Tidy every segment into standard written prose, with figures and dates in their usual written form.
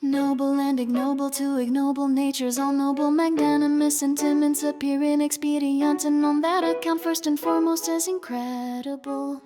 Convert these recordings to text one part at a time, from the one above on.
Noble and ignoble, two ignoble natures, all noble, magnanimous sentiments appear inexpedient, and on that account first and foremost as incredible.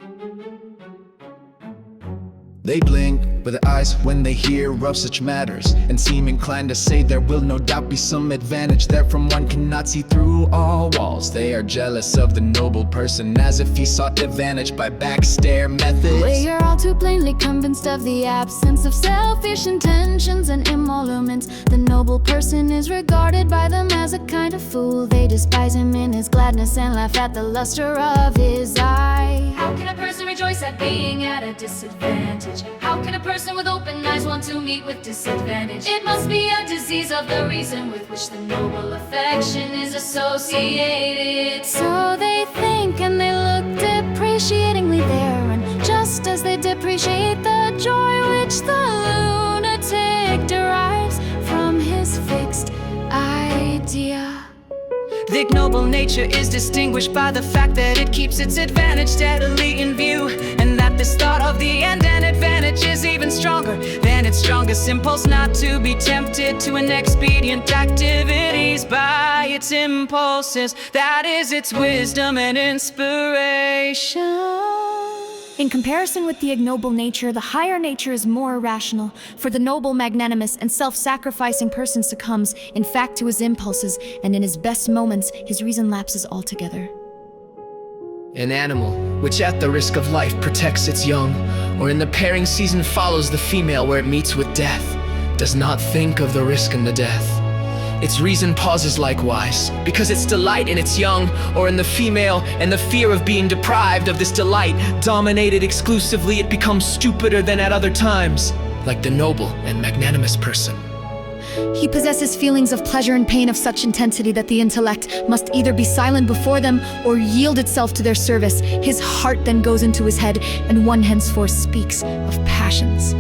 They blink with their eyes when they hear of such matters, and seem inclined to say there will no doubt be some advantage therefrom one cannot see through all walls. They are jealous of the noble person, as if he sought advantage by backstair methods. We are all too plainly convinced of the absence of selfish intentions and emoluments. The noble person is regarded by them as a kind of fool. They despise him in his gladness and laugh at the luster of his eye. How can a person rejoice at being at a disadvantage? How can a person with open eyes want to meet with disadvantage? It must be a disease of the reason with which the noble affection is associated. So they think and they look depreciatingly there, and just as they depreciate the joy which the lunatic derives from his fixed idea. The ignoble nature is distinguished by the fact that it keeps its advantage steadily in view, and that this thought of the end and advantage is even stronger than its strongest impulse not to be tempted to inexpedient activities by its impulses. That is its wisdom and inspiration. In comparison with the ignoble nature, the higher nature is more irrational, for the noble, magnanimous, and self-sacrificing person succumbs, in fact, to his impulses, and in his best moments, his reason lapses altogether. An animal, which at the risk of life protects its young, or in the pairing season follows the female where it meets with death, does not think of the risk in the death. Its reason pauses likewise, because its delight in its young, or in the female, and the fear of being deprived of this delight, dominated exclusively, it becomes stupider than at other times, like the noble and magnanimous person. He possesses feelings of pleasure and pain of such intensity that the intellect must either be silent before them or yield itself to their service. His heart then goes into his head, and one henceforth speaks of passions.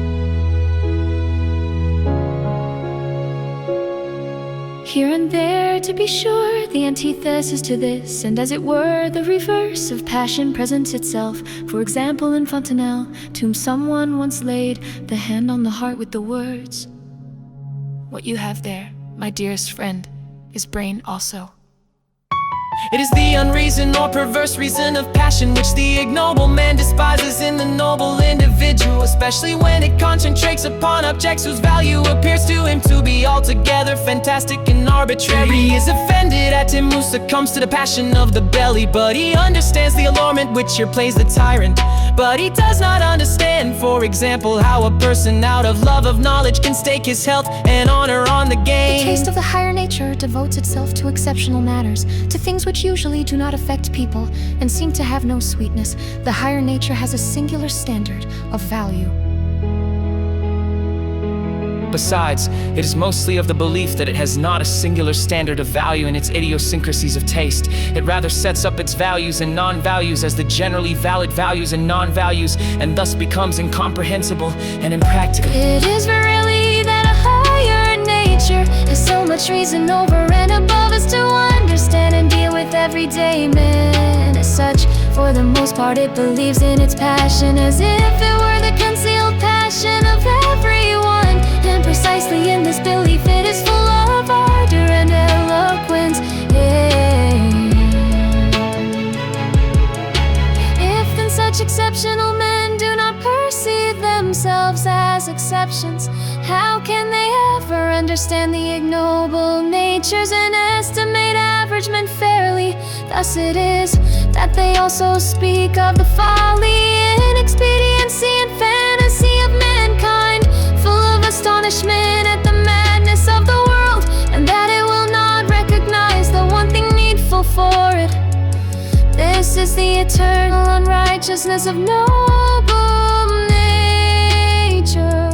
Here and there, to be sure, the antithesis to this, and as it were, the reverse of passion presents itself. For example, in Fontenelle, to whom someone once laid the hand on the heart with the words, "What you have there, my dearest friend, is brain also." It is the unreason or perverse reason of passion which the ignoble man despises in the noble individual, especially when it concentrates upon objects whose value appears to him to be altogether fantastic and arbitrary. He is offended at him who succumbs to the passion of the belly, but he understands the allurement which here plays the tyrant. But he does not understand, for example, how a person out of love of knowledge can stake his health and honor on the game. The taste of the higher nature devotes itself to exceptional matters, to things which usually do not affect people and seem to have no sweetness. The higher nature has a singular standard of value. Besides, it is mostly of the belief that it has not a singular standard of value in its idiosyncrasies of taste. It rather sets up its values and non-values as the generally valid values and non-values, and thus becomes incomprehensible and impracticable. It is really that a higher nature has so much reason over and above us to understand and deal with everyday men as such. For the most part, it believes in its passion as if it were the concealed passion of everyone. And precisely in this belief, it is full of ardor and eloquence. If then such exceptional men do not perceive themselves as exceptions, how can they ever understand the ignoble natures and estimate average men fairly? Thus it is that they also speak of the folly, inexpediency, and fantasy of mankind, full of astonishment at the madness of the world, and that it will not recognize the one thing needful for it. This is the eternal unrighteousness of noble nature.